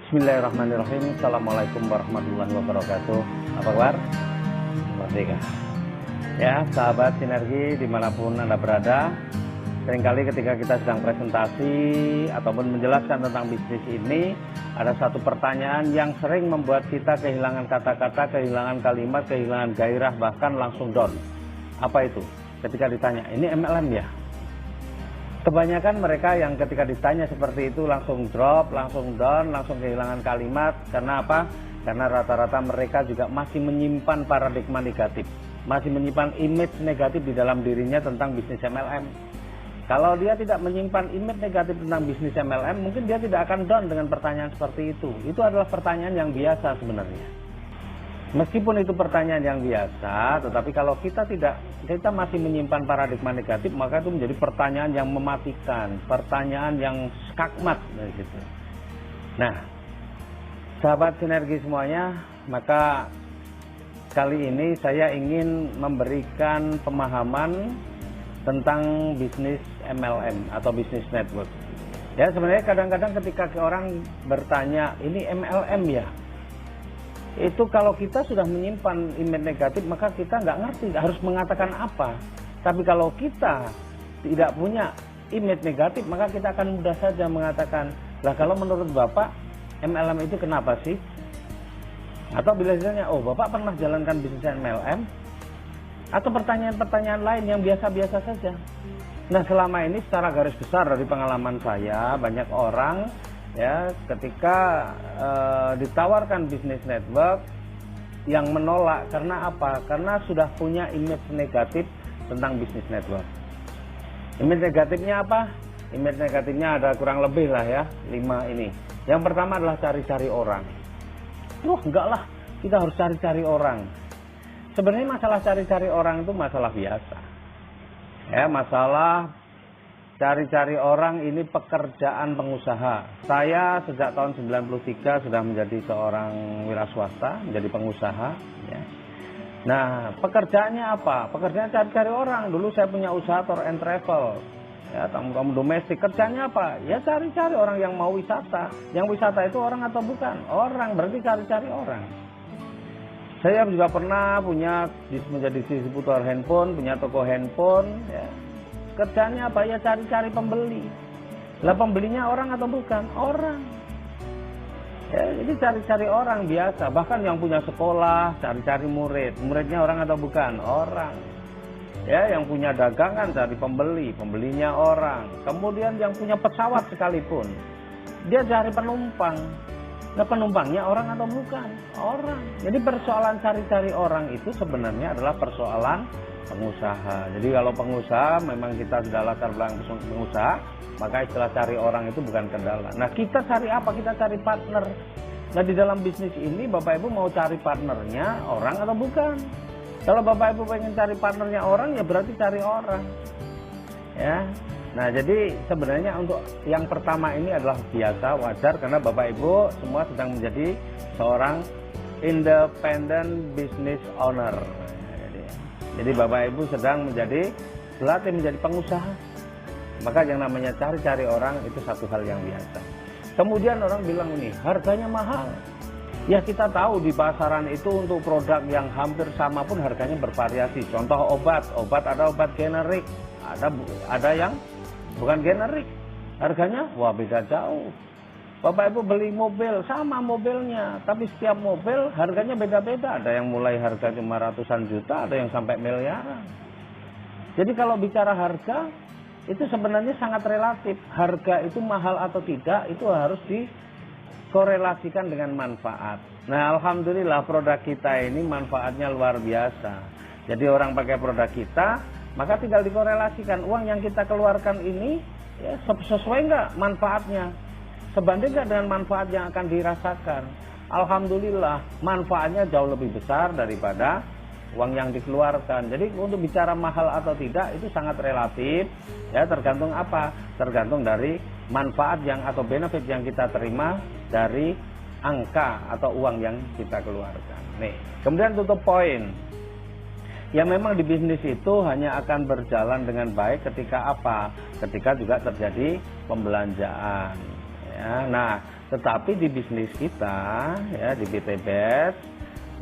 Bismillahirrahmanirrahim. Assalamualaikum warahmatullahi wabarakatuh. Apa kabar? Merdeka. Ya, sahabat sinergi dimanapun Anda berada. Seringkali ketika kita sedang presentasi ataupun menjelaskan tentang bisnis ini, ada satu pertanyaan yang sering membuat kita kehilangan kata-kata, kehilangan kalimat, kehilangan gairah, bahkan langsung down. Apa itu? Ketika ditanya, ini MLM ya? Kebanyakan mereka yang ketika ditanya seperti itu langsung drop, langsung down, langsung kehilangan kalimat. Karena apa? Karena rata-rata mereka juga masih menyimpan paradigma negatif, masih menyimpan image negatif di dalam dirinya tentang bisnis MLM. Kalau dia tidak menyimpan image negatif tentang bisnis MLM, mungkin dia tidak akan down dengan pertanyaan seperti itu. Itu adalah pertanyaan yang biasa sebenarnya. Meskipun itu pertanyaan yang biasa, tetapi kalau kita masih menyimpan paradigma negatif, maka itu menjadi pertanyaan yang mematikan, pertanyaan yang skakmat gitu. Nah, sahabat sinergi semuanya, maka kali ini saya ingin memberikan pemahaman tentang bisnis MLM atau bisnis network. Ya, sebenarnya kadang-kadang ketika orang bertanya, ini MLM ya? Itu kalau kita sudah menyimpan image negatif, maka kita nggak ngerti harus mengatakan apa. Tapi kalau kita tidak punya image negatif, maka kita akan mudah saja mengatakan, lah kalau menurut Bapak MLM itu kenapa sih? Atau bila ditanya, oh Bapak pernah jalankan bisnis MLM? Atau pertanyaan-pertanyaan lain yang biasa-biasa saja. Nah, selama ini secara garis besar dari pengalaman saya, banyak orang ya ketika ditawarkan bisnis network yang menolak. Karena apa? Karena sudah punya image negatif tentang bisnis network. Image negatifnya apa? Image negatifnya ada kurang lebih lah ya, 5 ini. Yang pertama adalah cari-cari orang. Wah enggak lah, kita harus cari-cari orang. Sebenarnya masalah cari-cari orang itu masalah biasa ya, masalah cari-cari orang ini pekerjaan pengusaha. Saya sejak tahun 93 sudah menjadi seorang wira swasta, menjadi pengusaha ya. Nah, pekerjaannya apa? Pekerjaannya cari-cari orang. Dulu saya punya usaha tour and travel ya, tamu-tamu domestik. Kerjanya apa? Ya cari-cari orang yang mau wisata. Yang wisata itu orang atau bukan? Orang, berarti cari-cari orang. Saya juga pernah menjadi distributor handphone, punya toko handphone ya. Kerjanya apa? Ya cari-cari pembeli. Lah pembelinya orang atau bukan? Orang. Ya, jadi cari-cari orang biasa. Bahkan yang punya sekolah, cari-cari murid. Muridnya orang atau bukan? Orang. Ya, yang punya dagangan cari pembeli. Pembelinya orang. Kemudian yang punya pesawat sekalipun, dia cari penumpang. Nah, penumpangnya orang atau bukan? Orang. Jadi persoalan cari-cari orang itu sebenarnya adalah persoalan pengusaha. Jadi kalau pengusaha memang kita sudah latar belakang pengusaha, maka istilah cari orang itu bukan kendala. Nah, kita cari apa? Kita cari partner. Nah, di dalam bisnis ini Bapak Ibu mau cari partnernya orang atau bukan? Kalau Bapak Ibu pengen cari partnernya orang, ya berarti cari orang. Ya. Nah, jadi sebenarnya untuk yang pertama ini adalah biasa, wajar, karena Bapak Ibu semua sedang menjadi seorang independent business owner. Jadi Bapak Ibu sedang berlatih menjadi pengusaha. Maka yang namanya cari-cari orang itu satu hal yang biasa. Kemudian orang bilang ini, harganya mahal. Ya kita tahu di pasaran itu untuk produk yang hampir sama pun harganya bervariasi. Contoh obat ada obat generik, ada yang bukan generik. Harganya wah beda jauh. Bapak Ibu beli mobil, sama mobilnya, tapi setiap mobil harganya beda-beda. Ada yang mulai harga cuma ratusan juta, ada yang sampai miliaran. Jadi kalau bicara harga, itu sebenarnya sangat relatif. Harga itu mahal atau tidak, itu harus dikorelasikan dengan manfaat. Nah, alhamdulillah produk kita ini manfaatnya luar biasa. Jadi orang pakai produk kita, maka tinggal dikorelasikan. Uang yang kita keluarkan ini ya, sesuai nggak manfaatnya? Sebanding nggak dengan manfaat yang akan dirasakan? Alhamdulillah manfaatnya jauh lebih besar daripada uang yang dikeluarkan. Jadi untuk bicara mahal atau tidak itu sangat relatif ya, tergantung apa? Tergantung dari manfaat yang atau benefit yang kita terima dari angka atau uang yang kita keluarkan. Nih, kemudian tutup poin. Ya memang di bisnis itu hanya akan berjalan dengan baik ketika apa? Ketika juga terjadi pembelanjaan. Ya, nah Tetapi di bisnis kita, ya di BTBS,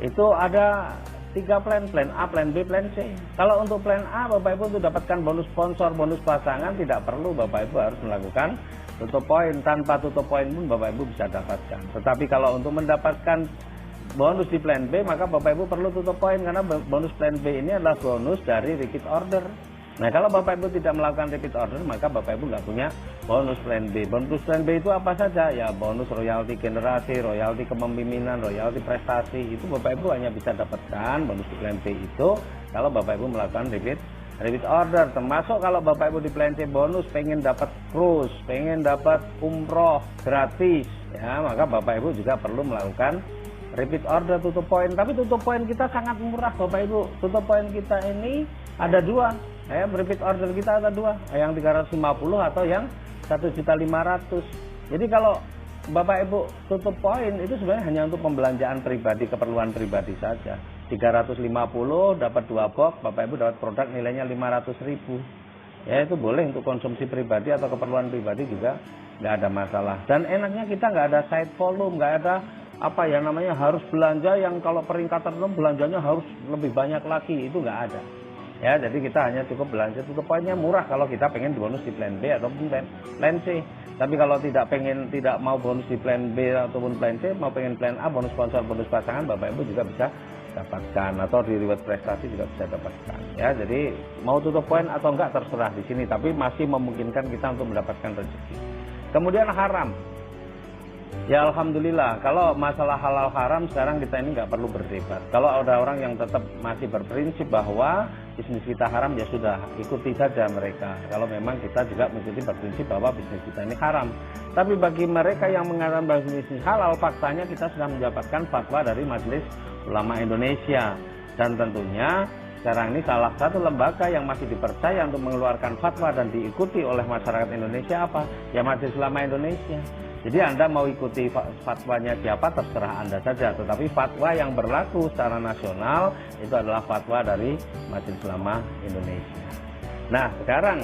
itu ada 3 plan A, plan B, plan C. Kalau untuk plan A, Bapak Ibu untuk dapatkan bonus sponsor, bonus pasangan, tidak perlu Bapak Ibu harus melakukan tutup poin. Tanpa tutup poin pun Bapak Ibu bisa dapatkan. Tetapi kalau untuk mendapatkan bonus di plan B, maka Bapak Ibu perlu tutup poin, karena bonus plan B ini adalah bonus dari repeat order. Nah, kalau Bapak Ibu tidak melakukan repeat order, maka Bapak Ibu nggak punya bonus plan B. Bonus plan B itu apa saja? Ya, bonus royalti generasi, royalti kepemimpinan, royalti prestasi. Itu Bapak Ibu hanya bisa dapatkan bonus di plan B itu kalau Bapak Ibu melakukan repeat order. Termasuk kalau Bapak Ibu di plan C bonus pengen dapat cruise, pengen dapat umroh gratis, ya, maka Bapak Ibu juga perlu melakukan repeat order tutup poin. Tapi tutup poin kita sangat murah Bapak Ibu. Tutup poin kita ini ada 2. Repeat order kita ada 2, yang 350 atau yang 1.500.000. Jadi kalau Bapak Ibu tutup poin itu sebenarnya hanya untuk pembelanjaan pribadi, keperluan pribadi saja. 350 dapat 2 box, Bapak Ibu dapat produk nilainya 500.000. Ya, itu boleh untuk konsumsi pribadi atau keperluan pribadi juga nggak ada masalah. Dan enaknya kita nggak ada side volume, nggak ada apa ya namanya harus belanja yang kalau peringkat tertentu belanjanya harus lebih banyak lagi, itu nggak ada. Ya, jadi kita hanya cukup belanja tutup poinnya murah kalau kita pengen bonus di plan B ataupun plan C. Tapi kalau tidak mau bonus di plan B ataupun plan C, mau pengen plan A, bonus sponsor, bonus pasangan, Bapak Ibu juga bisa dapatkan, atau di reward prestasi juga bisa dapatkan. Ya, jadi mau tutup poin atau enggak terserah di sini, tapi masih memungkinkan kita untuk mendapatkan rezeki. Kemudian haram. Ya, alhamdulillah, kalau masalah halal haram sekarang kita ini nggak perlu berdebat. Kalau ada orang yang tetap masih berprinsip bahwa bisnis kita haram, ya sudah, ikuti saja mereka. Kalau memang kita juga mengikuti berprinsip bahwa bisnis kita ini haram. Tapi bagi mereka yang mengatakan bahwa bisnis halal, faktanya kita sudah mendapatkan fatwa dari Majelis Ulama Indonesia. Dan tentunya sekarang ini salah satu lembaga yang masih dipercaya untuk mengeluarkan fatwa dan diikuti oleh masyarakat Indonesia apa? Ya, Majelis Ulama Indonesia. Jadi Anda mau ikuti fatwanya siapa terserah Anda saja, tetapi fatwa yang berlaku secara nasional itu adalah fatwa dari Majelis Ulama Indonesia. Nah, sekarang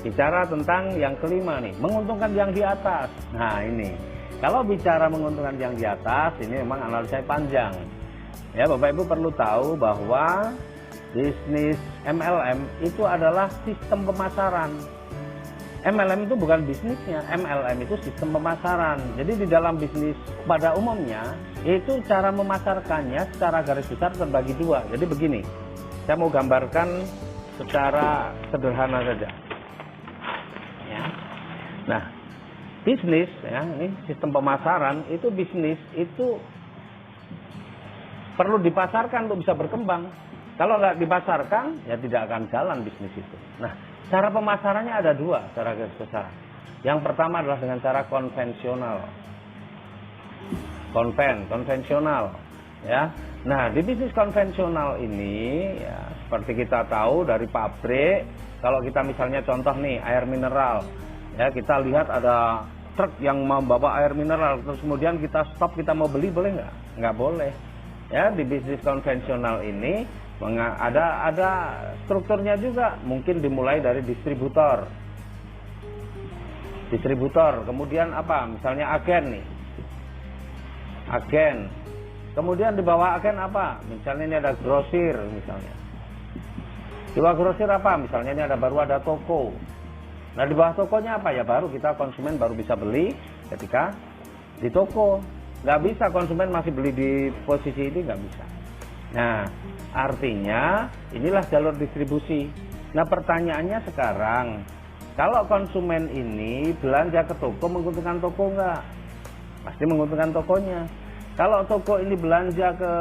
bicara tentang yang kelima nih, menguntungkan yang di atas. Nah, ini kalau bicara menguntungkan yang di atas, ini memang analisanya panjang. Ya, Bapak Ibu perlu tahu bahwa bisnis MLM itu adalah sistem pemasaran. MLM itu bukan bisnisnya, MLM itu sistem pemasaran. Jadi di dalam bisnis pada umumnya, itu cara memasarkannya secara garis besar terbagi 2. Jadi begini, saya mau gambarkan secara sederhana saja. Ya. Nah, bisnis, ya, ini sistem pemasaran, itu bisnis itu perlu dipasarkan untuk bisa berkembang. Kalau nggak dipasarkan, ya tidak akan jalan bisnis itu. Nah, cara pemasarannya ada 2 cara garis besar. Yang pertama adalah dengan cara konvensional. Konvensional, ya. Nah, di bisnis konvensional ini, ya, seperti kita tahu dari pabrik, kalau kita misalnya contoh nih air mineral, ya, kita lihat ada truk yang membawa air mineral, terus kemudian kita stop, kita mau beli, boleh nggak? Nggak boleh. Ya, di bisnis konvensional ini ada strukturnya juga, mungkin dimulai dari distributor, kemudian apa, misalnya agen nih, kemudian di bawah agen apa, misalnya ini ada grosir, misalnya di bawah grosir apa, misalnya ini baru ada toko. Nah, di bawah tokonya apa, ya baru kita konsumen baru bisa beli ketika di toko. Nggak bisa konsumen masih beli di posisi ini, nggak bisa. Nah, artinya inilah jalur distribusi. Nah, pertanyaannya sekarang, kalau konsumen ini belanja ke toko, menguntungkan toko nggak? Pasti menguntungkan tokonya. Kalau toko ini belanja ke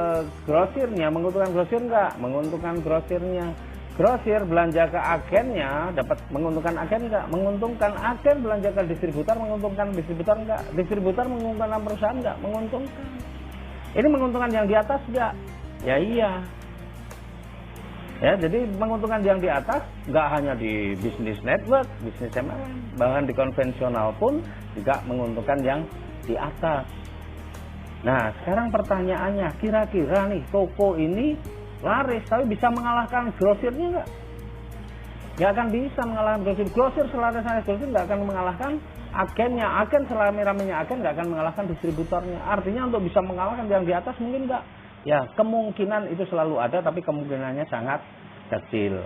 grosirnya, menguntungkan grosir nggak? Menguntungkan grosirnya. Grosir belanja ke agennya, dapat menguntungkan agen nggak? Menguntungkan. Agen belanja ke distributor, menguntungkan distributor nggak? Distributor menguntungkan perusahaan nggak? Menguntungkan. Ini menguntungkan yang di atas nggak? Ya iya. Ya, jadi menguntungkan yang di atas nggak hanya di bisnis network, bisnis MLM, bahkan di konvensional pun juga menguntungkan yang di atas. Nah, sekarang pertanyaannya, kira-kira nih toko ini laris tapi bisa mengalahkan grosirnya nggak? nggak akan bisa mengalahkan grosir. Grosir selaras grosir nggak akan mengalahkan agennya. Agen selame-ramenya agen nggak akan mengalahkan distributornya. Artinya untuk bisa mengalahkan yang di atas mungkin nggak. Ya kemungkinan itu selalu ada, tapi kemungkinannya sangat kecil.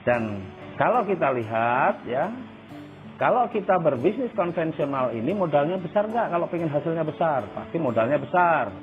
Dan kalau kita lihat ya, kalau kita berbisnis konvensional ini modalnya besar nggak? Kalau pengen hasilnya besar, pasti modalnya besar.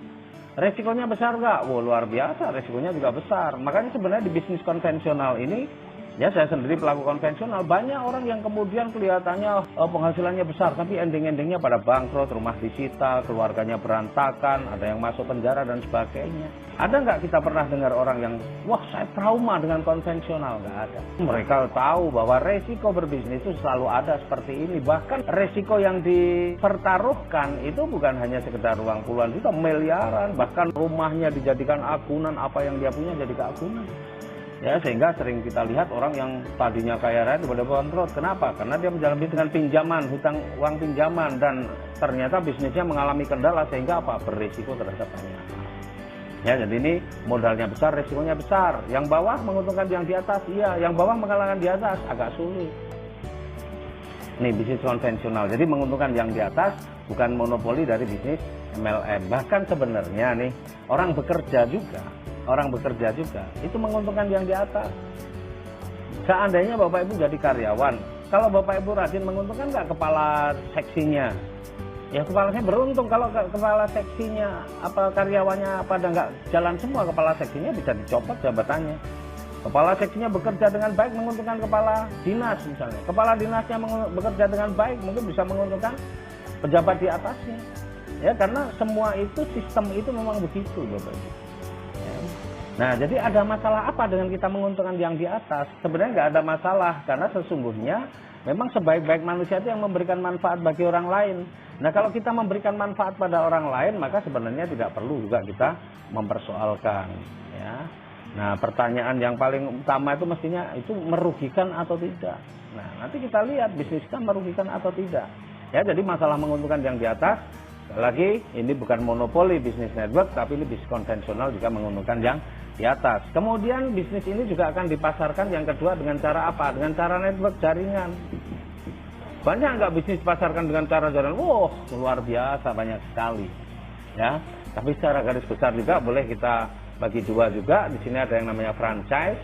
Resikonya besar nggak? Wah, luar biasa, resikonya juga besar. Makanya sebenarnya di bisnis konvensional ini, ya saya sendiri pelaku konvensional, banyak orang yang kemudian kelihatannya penghasilannya besar, tapi ending-endingnya pada bangkrut, rumah disita, keluarganya berantakan, ada yang masuk penjara dan sebagainya. Ada nggak kita pernah dengar orang yang, wah saya trauma dengan konvensional? Nggak ada. Mereka tahu bahwa resiko berbisnis itu selalu ada seperti ini. Bahkan resiko yang dipertaruhkan itu bukan hanya sekedar uang puluhan juta, miliaran. Bahkan rumahnya dijadikan agunan, apa yang dia punya jadi keagunan. Ya, sehingga sering kita lihat orang yang tadinya kaya raya tiba-tiba bangkrut. Kenapa? Karena dia menjalani bisnis dengan pinjaman, hutang uang pinjaman, dan ternyata bisnisnya mengalami kendala sehingga apa? Berisiko terhadap banyak. Ya, jadi ini modalnya besar, risikonya besar. Yang bawah menguntungkan yang di atas, iya. Yang bawah mengalahkan di atas, agak sulit. Ini bisnis konvensional. Jadi menguntungkan yang di atas, bukan monopoli dari bisnis MLM. Bahkan sebenarnya nih, orang bekerja juga itu menguntungkan yang di atas. Seandainya Bapak Ibu jadi karyawan, kalau Bapak Ibu rajin, menguntungkan nggak kepala seksinya? Ya kepala saya beruntung. Kalau kepala seksinya, apa karyawannya pada nggak jalan semua, kepala seksinya bisa dicopot jabatannya. Kepala seksinya bekerja dengan baik, menguntungkan kepala dinas misalnya. Kepala dinasnya bekerja dengan baik, mungkin bisa menguntungkan pejabat di atasnya. Ya, karena semua itu, sistem itu memang begitu Bapak Ibu. Nah, jadi ada masalah apa dengan kita menguntungkan yang di atas? Sebenarnya nggak ada masalah, karena sesungguhnya memang sebaik-baik manusia itu yang memberikan manfaat bagi orang lain. Nah, kalau kita memberikan manfaat pada orang lain, maka sebenarnya tidak perlu juga kita mempersoalkan. Ya. Nah, pertanyaan yang paling utama itu mestinya itu merugikan atau tidak. Nah, nanti kita lihat bisnis kita merugikan atau tidak. Ya, jadi masalah menguntungkan yang di atas, lagi ini bukan monopoli bisnis network, tapi ini bisnis konvensional juga menguntungkan yang di atas. Kemudian bisnis ini juga akan dipasarkan yang kedua dengan cara apa? Dengan cara network jaringan. Banyak nggak bisnis dipasarkan dengan cara jaringan? Wah, luar biasa, banyak sekali. Ya, tapi secara garis besar juga boleh kita bagi dua juga. Di sini ada yang namanya franchise.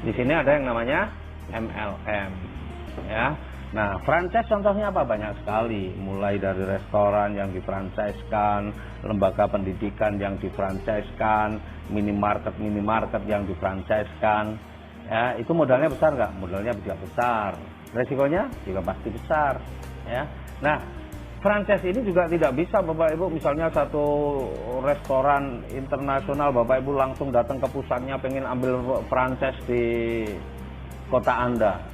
Di sini ada yang namanya MLM. Ya. Nah, franchise contohnya apa? Banyak sekali. Mulai dari restoran yang difranchise-kan, lembaga pendidikan yang difranchise-kan, minimarket yang difranchise-kan. Ya, itu modalnya besar nggak? Modalnya juga besar. Resikonya juga pasti besar. Ya. Nah, franchise ini juga tidak bisa Bapak Ibu, misalnya satu restoran internasional, Bapak Ibu langsung datang ke pusatnya pengen ambil franchise di kota Anda.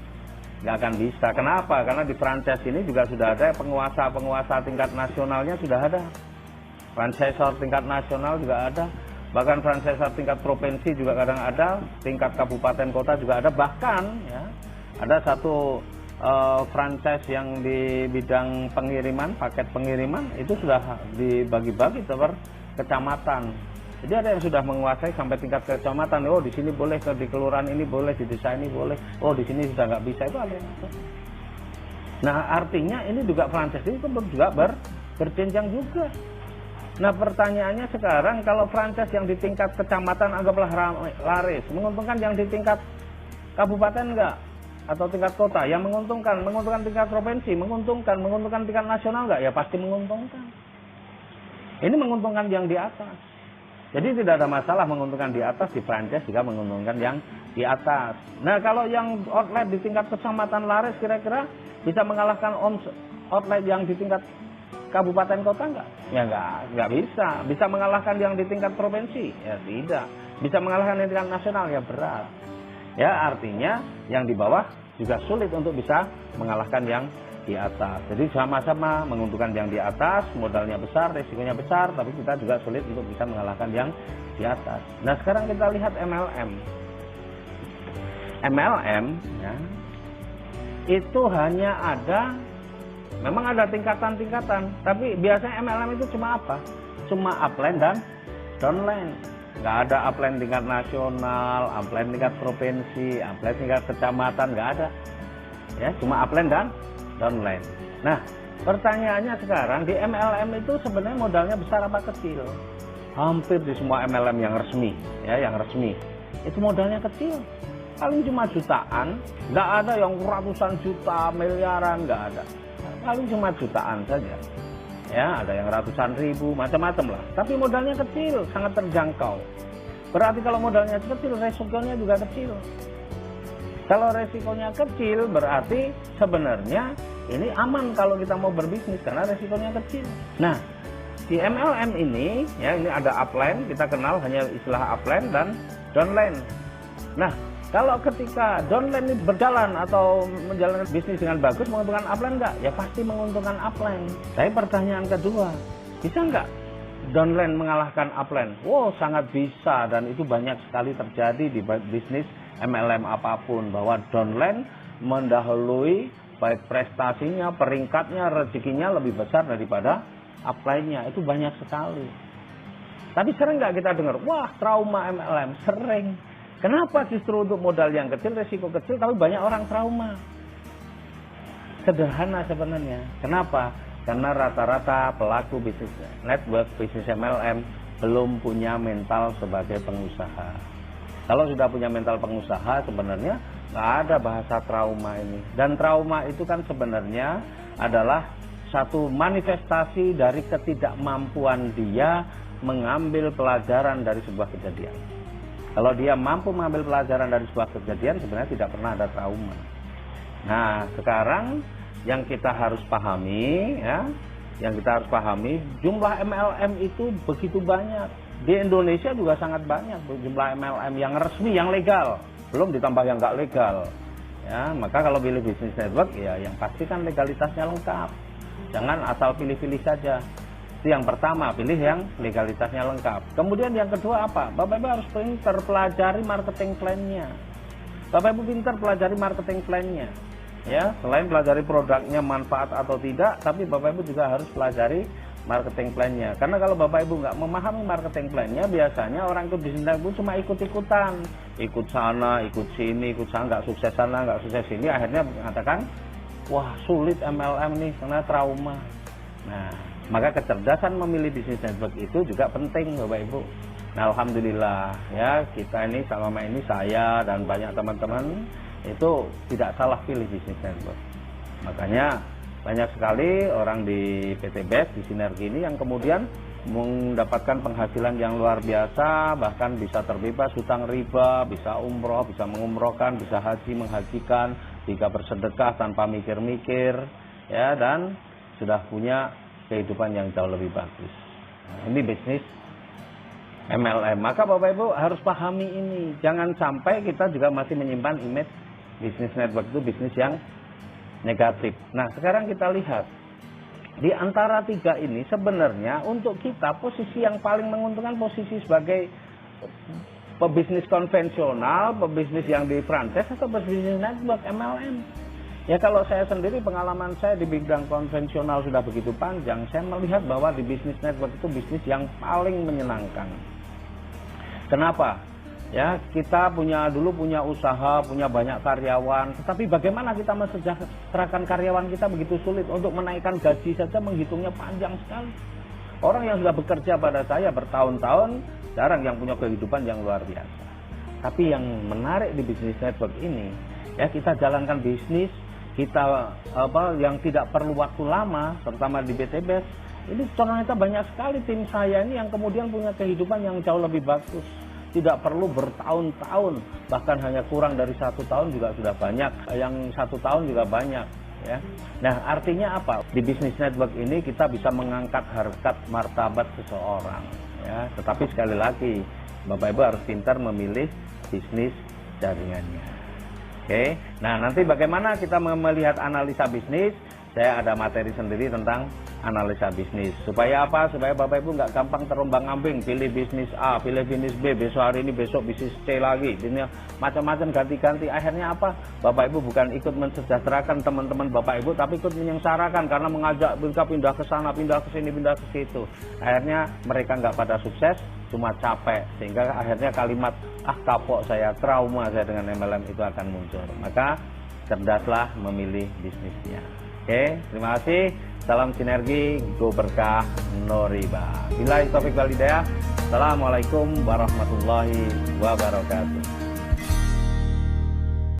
Nggak akan bisa. Kenapa? Karena di franchise ini juga sudah ada penguasa tingkat nasionalnya, sudah ada. Franchisor tingkat nasional juga ada. Bahkan franchisor tingkat provinsi juga kadang ada. Tingkat kabupaten kota juga ada. Bahkan ya, ada satu franchise yang di bidang pengiriman, paket pengiriman, itu sudah dibagi-bagi per kecamatan. Jadi ada yang sudah menguasai sampai tingkat kecamatan. Oh, di sini boleh, di kelurahan ini boleh, di desa ini boleh. Oh, di sini sudah nggak bisa, itu ada yang ada. Nah, artinya ini juga franchise itu juga berjenjang juga. Nah, pertanyaannya sekarang, kalau franchise yang di tingkat kecamatan anggaplah laris, menguntungkan yang di tingkat kabupaten enggak? Atau tingkat kota? Yang menguntungkan tingkat provinsi, menguntungkan tingkat nasional enggak? Ya pasti menguntungkan. Ini menguntungkan yang di atas. Jadi tidak ada masalah menguntungkan di atas, di franchise juga menguntungkan yang di atas. Nah, kalau yang outlet di tingkat kecamatan laris kira-kira bisa mengalahkan outlet yang di tingkat kabupaten kota enggak? Ya enggak bisa. Bisa mengalahkan yang di tingkat provinsi? Ya tidak. Bisa mengalahkan yang di tingkat nasional? Ya berat. Ya, artinya yang di bawah juga sulit untuk bisa mengalahkan yang di atas. Jadi sama-sama menguntungkan yang di atas, modalnya besar, risikonya besar, tapi kita juga sulit untuk bisa mengalahkan yang di atas. Nah, sekarang kita lihat MLM. MLM ya, itu hanya ada, memang ada tingkatan-tingkatan, tapi biasanya MLM itu cuma apa? Cuma upline dan downline. nggak ada upline tingkat nasional, upline tingkat provinsi, upline tingkat kecamatan, nggak ada. Ya, cuma upline dan downline. Nah, pertanyaannya sekarang di MLM itu sebenarnya modalnya besar apa kecil? Hampir di semua MLM yang resmi, ya, yang resmi itu modalnya kecil, paling cuma jutaan, nggak ada yang ratusan juta, miliaran, nggak ada, paling cuma jutaan saja. Ya, ada yang ratusan ribu, macam-macam lah. Tapi modalnya kecil, sangat terjangkau. Berarti kalau modalnya kecil, resikonya juga kecil. Kalau resikonya kecil, berarti sebenarnya ini aman kalau kita mau berbisnis karena resikonya kecil. Nah, di MLM ini, ya, ini ada upline, kita kenal hanya istilah upline dan downline. Nah, kalau ketika downline ini berjalan atau menjalankan bisnis dengan bagus, menguntungkan upline enggak? Ya pasti menguntungkan upline. Tapi pertanyaan kedua, bisa enggak downline mengalahkan upline? Wow, sangat bisa, dan itu banyak sekali terjadi di bisnis MLM apapun, bahwa downline mendahului baik prestasinya, peringkatnya, rezekinya lebih besar daripada upline-nya. Itu banyak sekali. Tapi sering nggak kita dengar, wah trauma MLM? Sering. Kenapa justru untuk modal yang kecil, resiko kecil, tapi banyak orang trauma? Sederhana sebenarnya. Kenapa? Karena rata-rata pelaku bisnis network, bisnis MLM belum punya mental sebagai pengusaha. Kalau sudah punya mental pengusaha, sebenarnya nggak ada bahasa trauma ini. Dan trauma itu kan sebenarnya adalah satu manifestasi dari ketidakmampuan dia mengambil pelajaran dari sebuah kejadian. Kalau dia mampu mengambil pelajaran dari sebuah kejadian, sebenarnya tidak pernah ada trauma. Nah, sekarang yang kita harus pahami, ya, yang kita harus pahami, jumlah MLM itu begitu banyak. Di Indonesia juga sangat banyak jumlah MLM yang resmi, yang legal, belum ditambah yang nggak legal. Ya, maka kalau pilih bisnis network, ya yang pasti kan legalitasnya lengkap. Jangan asal pilih-pilih saja. Itu yang pertama, pilih yang legalitasnya lengkap. Kemudian yang kedua apa? Bapak Ibu harus pintar pelajari marketing plan-nya. Bapak Ibu pintar pelajari marketing plan-nya. Ya, selain pelajari produknya manfaat atau tidak, tapi Bapak Ibu juga harus pelajari marketing plan-nya. Karena kalau Bapak Ibu nggak memahami marketing plan-nya, biasanya orang ikut bisnis network cuma ikut-ikutan. Ikut sana, ikut sini, ikut sana, nggak sukses sana, nggak sukses sini. Akhirnya mengatakan, wah sulit MLM nih karena trauma. Nah, maka kecerdasan memilih bisnis network itu juga penting Bapak Ibu. Nah, alhamdulillah ya, kita ini selama ini, saya dan banyak teman-teman itu tidak salah pilih bisnis network. Makanya banyak sekali orang di PT BEST, di Sinergi ini yang kemudian mendapatkan penghasilan yang luar biasa, bahkan bisa terbebas hutang riba, bisa umroh, bisa mengumrohkan, bisa haji, menghajikan, bisa bersedekah tanpa mikir-mikir, ya, dan sudah punya kehidupan yang jauh lebih bagus. Nah, ini bisnis MLM. Maka Bapak Ibu harus pahami ini. Jangan sampai kita juga masih menyimpan image bisnis network itu bisnis yang negatif. Nah, sekarang kita lihat. Di antara tiga ini sebenarnya untuk kita posisi yang paling menguntungkan posisi sebagai pebisnis konvensional, pebisnis yang di franchise, atau pebisnis network MLM. Ya, kalau saya sendiri, pengalaman saya di bidang konvensional sudah begitu panjang, saya melihat bahwa di bisnis network itu bisnis yang paling menyenangkan. Kenapa? Ya, kita dulu punya usaha, punya banyak karyawan, tetapi bagaimana kita mensejahterakan karyawan kita begitu sulit. Untuk menaikkan gaji saja menghitungnya panjang sekali. Orang yang sudah bekerja pada saya bertahun-tahun, jarang yang punya kehidupan yang luar biasa. Tapi yang menarik di bisnis network ini, ya, kita jalankan bisnis kita yang tidak perlu waktu lama, terutama di PT BEST. Ini ternyata banyak sekali tim saya ini yang kemudian punya kehidupan yang jauh lebih bagus. Tidak perlu bertahun-tahun, bahkan hanya kurang dari 1 tahun juga sudah banyak, yang 1 tahun juga banyak, ya. Nah, artinya apa? Di bisnis network ini kita bisa mengangkat harkat martabat seseorang, ya. Tetapi sekali lagi, Bapak Ibu harus pintar memilih bisnis jaringannya. Oke, nah nanti bagaimana kita melihat analisa bisnis? Saya ada materi sendiri tentang analisa bisnis. Supaya apa? Supaya Bapak Ibu nggak gampang terombang-ambing, pilih bisnis A, pilih bisnis B, besok hari ini, besok bisnis C lagi. Ini macam-macam ganti-ganti. Akhirnya apa? Bapak Ibu bukan ikut mensejahterakan teman-teman Bapak Ibu, tapi ikut menyengsarakan karena mengajak mereka pindah ke sana, pindah ke sini, pindah ke situ. Akhirnya mereka nggak pada sukses, cuma capek, sehingga akhirnya kalimat kapok saya, trauma saya dengan MLM itu akan muncul. Maka cerdaslah memilih bisnisnya. Oke, terima kasih. Salam sinergi, go berkah, no riba. Billahi taufiq wal hidayah. Assalamualaikum warahmatullahi wabarakatuh.